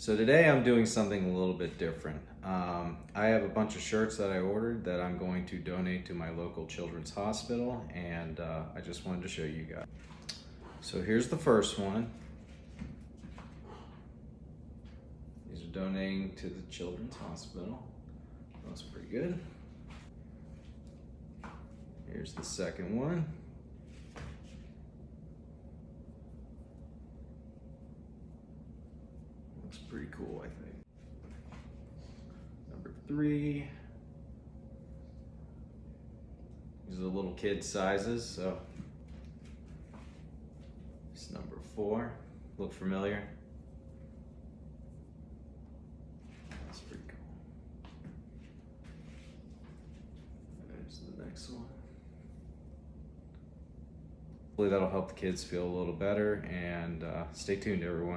So today I'm doing something a little bit different. I have a bunch of shirts that I ordered that I'm going to donate to my local children's hospital, and I just wanted to show you guys. So here's the first one. These are donating to the children's hospital. That's pretty good. Here's the second one. Looks pretty cool, I think. Number 3. These are the little kid sizes, so it's number 4. Look familiar? That's pretty cool. There's the next one. Hopefully that'll help the kids feel a little better, and stay tuned, everyone.